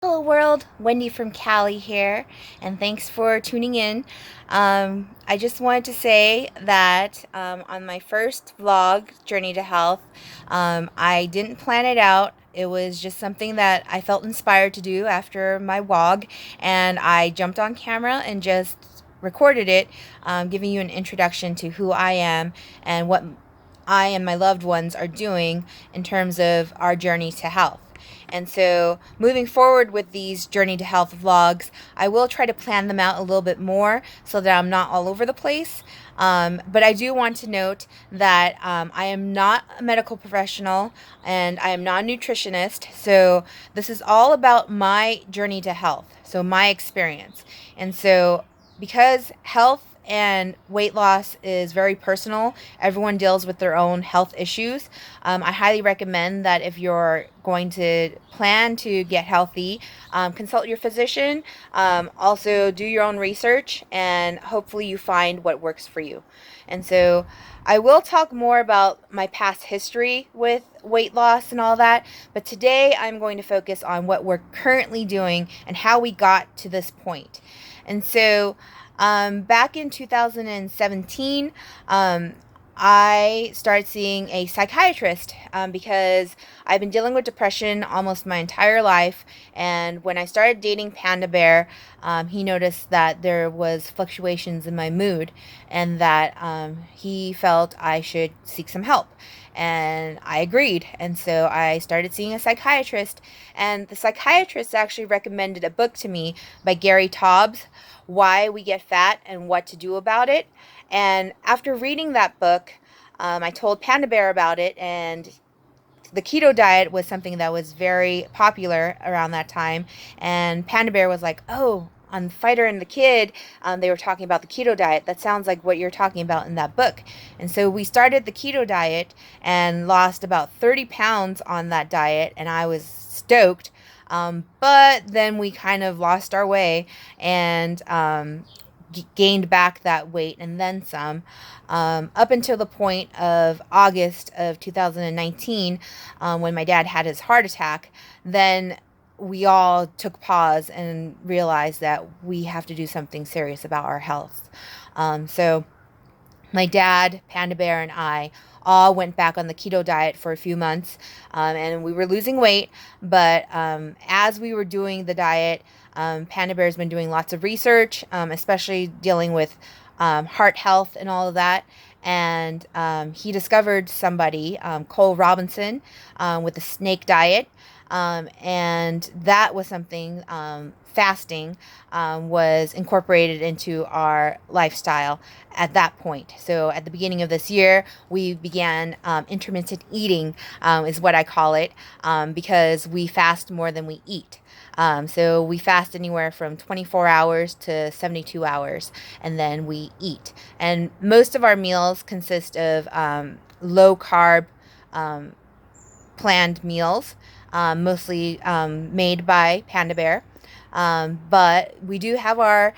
Hello world, Wendy from Cali here, and thanks for tuning in. I just wanted to say that on my first vlog, Journey to Health, I didn't plan it out. It was just something that I felt inspired to do after my WOG, and I jumped on camera and just recorded it, giving you an introduction to who I am and what I and my loved ones are doing in terms of our journey to health. And so moving forward with these Journey to Health vlogs, I will try to plan them out a little bit more so that I'm not all over the place. But I do want to note that I am not a medical professional and I am not a nutritionist. So this is all about my journey to health, so my experience. And so because health and weight loss is very personal. Everyone deals with their own health issues. I highly recommend that if you're going to plan to get healthy, consult your physician. Also, do your own research, and hopefully, you find what works for you. And so, I will talk more about my past history with weight loss and all that, but today I'm going to focus on what we're currently doing and how we got to this point. And so, back in 2017, I started seeing a psychiatrist because I've been dealing with depression almost my entire life. And when I started dating Panda Bear, he noticed that there was fluctuations in my mood and that he felt I should seek some help. And I agreed. And so I started seeing a psychiatrist. And the psychiatrist actually recommended a book to me by Gary Taubes, Why We Get Fat and What to Do About It. And after reading that book, I told Panda Bear about it, and the keto diet was something that was very popular around that time. And Panda Bear was like, "Oh, on Fighter and the Kid, they were talking about the keto diet. That sounds like what you're talking about in that book." And so we started the keto diet and lost about 30 pounds on that diet, and I was stoked. But then we kind of lost our way and gained back that weight and then some, up until the point of August of 2019, when my dad had his heart attack. Then we all took pause and realized that we have to do something serious about our health. So my dad, Panda Bear, and I all went back on the keto diet for a few months, and we were losing weight. But as we were doing the diet, Panda Bear's been doing lots of research, especially dealing with heart health and all of that. And he discovered somebody, Cole Robinson, with the snake diet. And that was something, fasting was incorporated into our lifestyle at that point. So at the beginning of this year, we began intermittent eating, is what I call it, because we fast more than we eat. So we fast anywhere from 24 hours to 72 hours, and then we eat. And most of our meals consist of low carb, planned meals, mostly made by Panda Bear. But we do have our,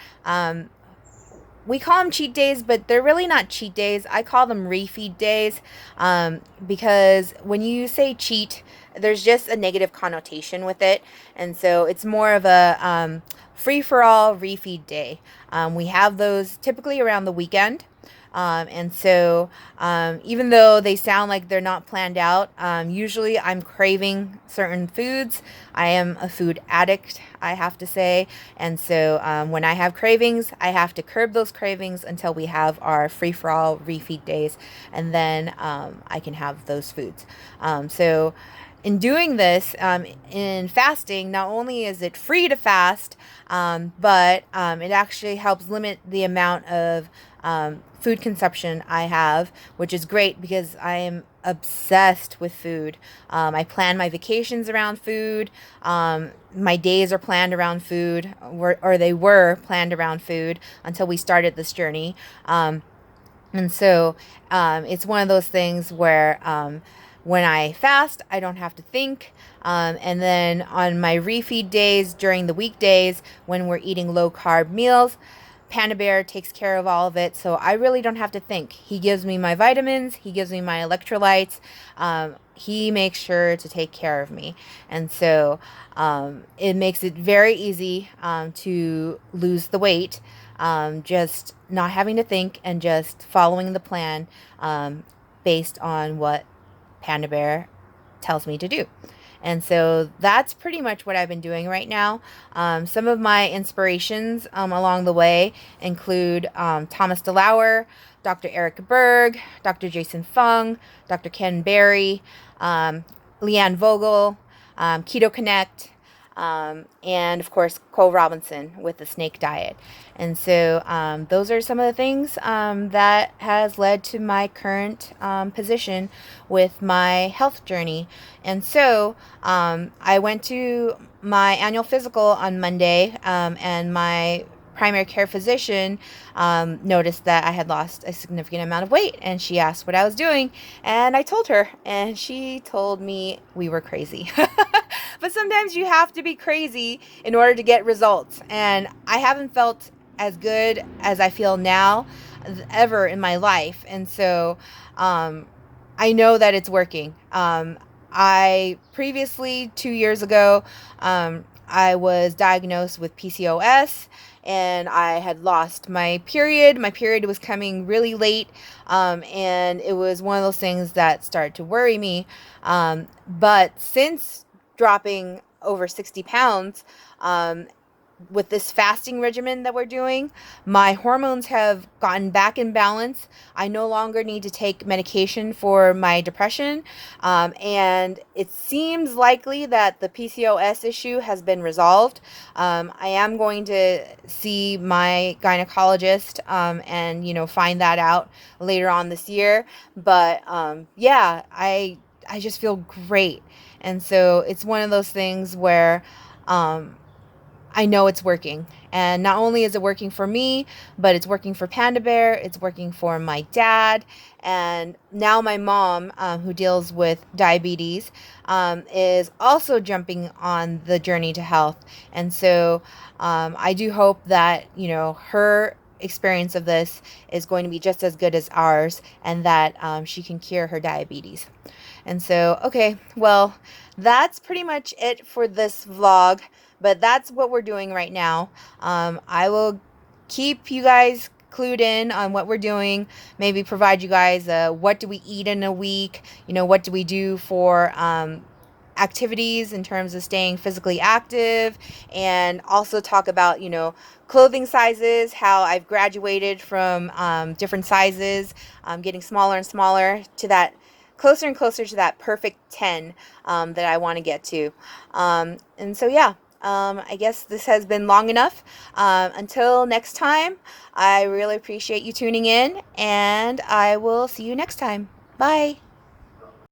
we call them cheat days, but they're really not cheat days. I call them refeed days, because when you say cheat, there's just a negative connotation with it. And so it's more of a free-for-all refeed day. We have those typically around the weekend. And so, even though they sound like they're not planned out, usually I'm craving certain foods. I am a food addict, I have to say. And so, when I have cravings, I have to curb those cravings until we have our free-for-all refeed days. And then, I can have those foods. So, in doing this, in fasting, not only is it free to fast, but it actually helps limit the amount of food consumption I have, which is great because I am obsessed with food. I plan my vacations around food. My days are planned around food, or they were planned around food until we started this journey. And so it's one of those things where when I fast, I don't have to think. And then on my refeed days during the weekdays, when we're eating low carb meals, Panda Bear takes care of all of it, so I really don't have to think. He gives me my vitamins, he gives me my electrolytes, he makes sure to take care of me. And so it makes it very easy to lose the weight, just not having to think and just following the plan based on what Panda Bear tells me to do. And so that's pretty much what I've been doing right now. Some of my inspirations along the way include Thomas DeLauer, Dr. Eric Berg, Dr. Jason Fung, Dr. Ken Berry, Leanne Vogel, Keto Connect, and of course Cole Robinson with the Snake Diet. And so those are some of the things that has led to my current position with my health journey. And so I went to my annual physical on Monday, and my primary care physician noticed that I had lost a significant amount of weight, and she asked what I was doing, and I told her, and she told me we were crazy. But sometimes you have to be crazy in order to get results, and I haven't felt as good as I feel now ever in my life. And so I know that it's working. I previously, 2 years ago, I was diagnosed with PCOS, and I had lost my period. My period was coming really late, and it was one of those things that started to worry me. But since dropping over 60 pounds, with this fasting regimen that we're doing, my hormones have gotten back in balance. I no longer need to take medication for my depression. And it seems likely that the PCOS issue has been resolved. I am going to see my gynecologist, and, find that out later on this year. But, yeah, I just feel great. And so it's one of those things where, I know it's working. And not only is it working for me, but it's working for Panda Bear, it's working for my dad, and now my mom, who deals with diabetes, is also jumping on the journey to health. And so I do hope that, her experience of this is going to be just as good as ours, and that she can cure her diabetes. And so, okay, well, that's pretty much it for this vlog, but that's what we're doing right now. I will keep you guys clued in on what we're doing, maybe provide you guys what do we eat in a week, what do we do for activities in terms of staying physically active, and also talk about, clothing sizes, how I've graduated from different sizes, getting smaller and smaller to that, closer and closer to that perfect 10 that I want to get to. And so, yeah. I guess this has been long enough. Until next time, I really appreciate you tuning in, and I will see you next time. Bye.